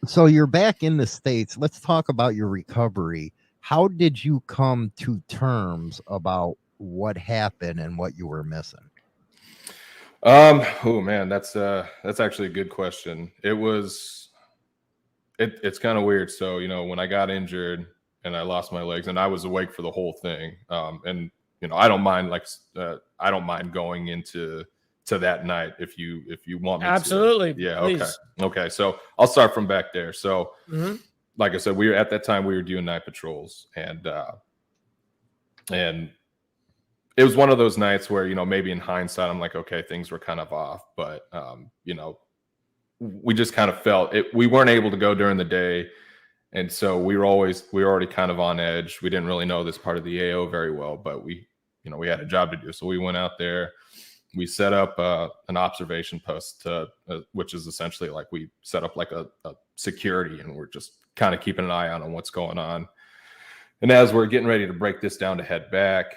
So you're back in the States. Let's talk about your recovery. How did you come to terms about what happened and what you were missing? Oh man, that's actually a good question. It's kind of weird. So, when I got injured and I lost my legs and I was awake for the whole thing. And I don't mind I don't mind going into that night if you want me Absolutely. to. Yeah, Please. Okay. So I'll start from back there. So Mhm. like I said, at that time we were doing night patrols, and it was one of those nights where, maybe in hindsight, I'm like, okay, things were kind of off, but we just kind of felt it. We weren't able to go during the day. And so we were already kind of on edge. We didn't really know this part of the AO very well, but we had a job to do. So we went out there, we set up an observation post, which is essentially like we set up like a security, and we're just kind of keeping an eye on what's going on. And as we're getting ready to break this down to head back,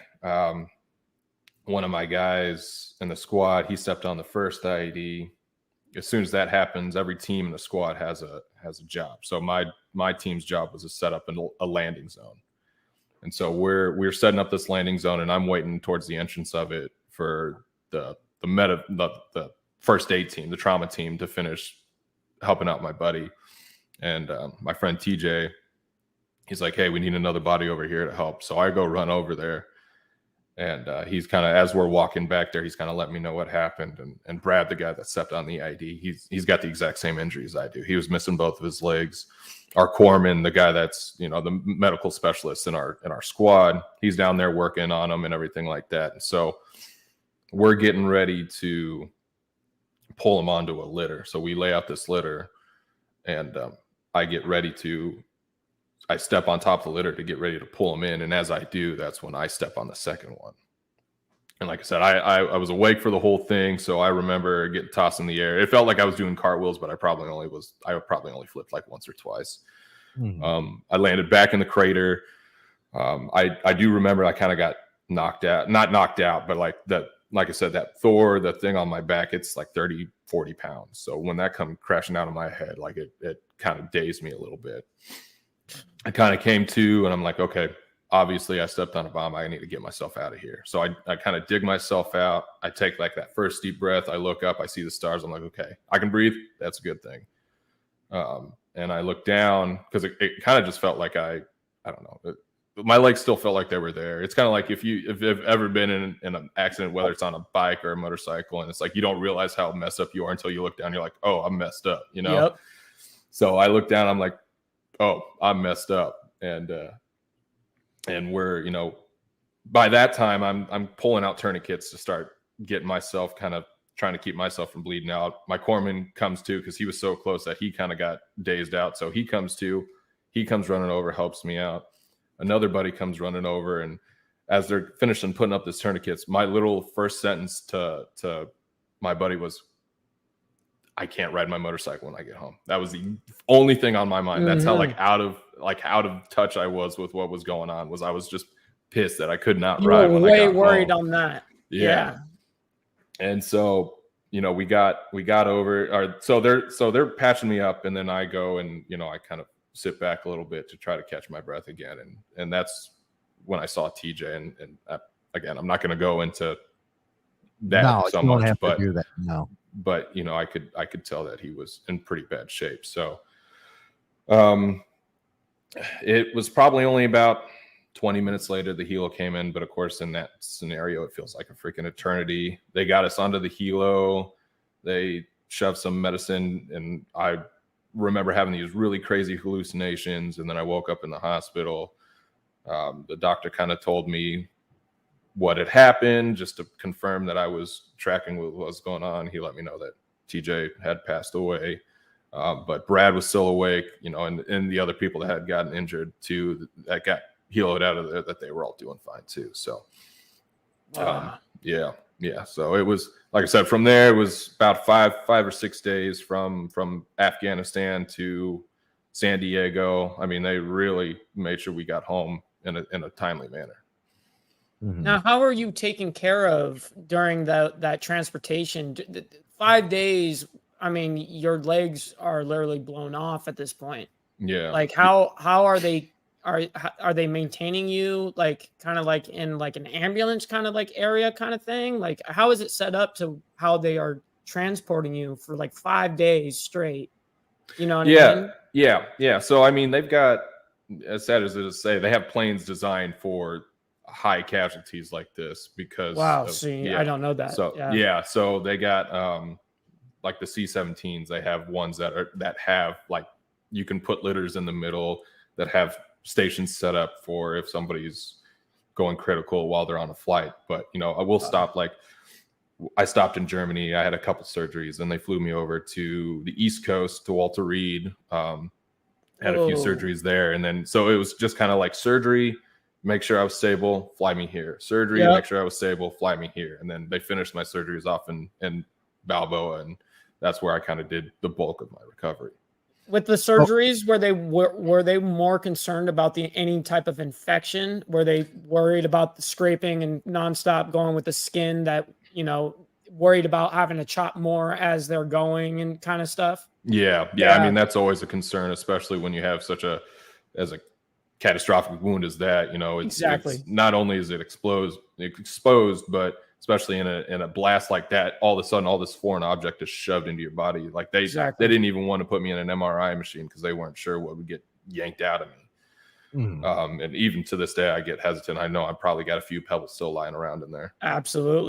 one of my guys in the squad, he stepped on the first IED. As soon as that happens, every team in the squad has a job. So my team's job was to set up a landing zone. And so we're setting up this landing zone, and I'm waiting towards the entrance of it for the first aid team, the trauma team, to finish helping out my buddy. And my friend TJ, he's like, hey, we need another body over here to help. So I go run over there. And he's kind of, as we're walking back there, he's kind of letting me know what happened. And Brad, the guy that stepped on the ID, he's got the exact same injuries I do. He was missing both of his legs. Our corpsman, the guy that's, the medical specialist in our squad, he's down there working on him and everything like that. And so we're getting ready to pull him onto a litter. So we lay out this litter, and I step on top of the litter to get ready to pull him in. And as I do, that's when I step on the second one. And like I said, I was awake for the whole thing. So I remember getting tossed in the air. It felt like I was doing cartwheels, but I probably only flipped like once or twice. Mm-hmm. I landed back in the crater. I do remember I kind of got knocked out, not knocked out, but like I said, that Thor, the thing on my back, it's like 30, 40 pounds. So when that come crashing out of my head, like it kind of dazed me a little bit. I kind of came to, and I'm like, okay, obviously I stepped on a bomb. I need to get myself out of here. So I kind of dig myself out. I take like that first deep breath. I look up, I see the stars. I'm like, okay, I can breathe. That's a good thing. And I look down, because it kind of just felt like I don't know. My legs still felt like they were there. It's kind of like if you've ever been in an accident, whether it's on a bike or a motorcycle, and it's like you don't realize how messed up you are until you look down. You're like, oh, I'm messed up, Yep. So I look down. I'm like, oh, I'm messed up. And we're, by that time I'm pulling out tourniquets to start getting myself, kind of trying to keep myself from bleeding out. My corpsman comes to, because he was so close that he kind of got dazed out. So he comes running over, helps me out. Another buddy comes running over, and as they're finishing putting up this tourniquets, my little first sentence to my buddy was, I can't ride my motorcycle when I get home. That was the only thing on my mind. That's how out of touch I was with what was going on. I was just pissed that I could not ride when I got home. Way worried on that. Yeah. And so, we got over, so they're patching me up, and then I go and, I kind of sit back a little bit to try to catch my breath again. And that's when I saw TJ, and again, I'm not going to go into that so much, but do that. No. But I could tell that he was in pretty bad shape. So it was probably only about 20 minutes later the helo came in, but of course in that scenario it feels like a freaking eternity. They got us onto the helo, they shoved some medicine, and I remember having these really crazy hallucinations, and then I woke up in the hospital. The doctor kind of told me what had happened, just to confirm that I was tracking what was going on. He let me know that TJ had passed away, but Brad was still awake, and the other people that had gotten injured too, that got healed out of there, that they were all doing fine too. So, yeah. So it was, like I said, from there it was about five or 6 days from Afghanistan to San Diego. I mean, they really made sure we got home in a timely manner. Mm-hmm. Now, how are you taken care of during that transportation? 5 days, I mean, your legs are literally blown off at this point. Yeah. Like how are they maintaining you, like kind of like in like an ambulance kind of like area kind of thing? Like how is it set up to how they are transporting you for like 5 days straight? You know what I mean? Yeah. So I mean, they've got, as sad as it is to say, they have planes designed for high casualties like this because Wow, of, see, I don't know that. So so they got like the C-17s. They have ones that have like, you can put litters in the middle that have stations set up for if somebody's going critical while they're on a flight. But you know, I will stop. Like I stopped in Germany. I had a couple surgeries, and they flew me over to the East Coast to Walter Reed. Had a few surgeries there, and then so it was just kind of like surgery, make sure I was stable, fly me here. Surgery, make sure I was stable, fly me here. And then they finished my surgeries off in Balboa, and that's where I kind of did the bulk of my recovery. With the surgeries, were they more concerned about any type of infection? Were they worried about the scraping and nonstop going with the skin, that, you know, worried about having to chop more as they're going and kind of stuff? Yeah. I mean, that's always a concern, especially when you have such a catastrophic wound as that. You know, it's not only is it exposed, but especially in a blast like that, all of a sudden all this foreign object is shoved into your body. Like they didn't even want to put me in an MRI machine because they weren't sure what would get yanked out of me. And even to this day, I get hesitant. I know I probably got a few pebbles still lying around in there. Absolutely.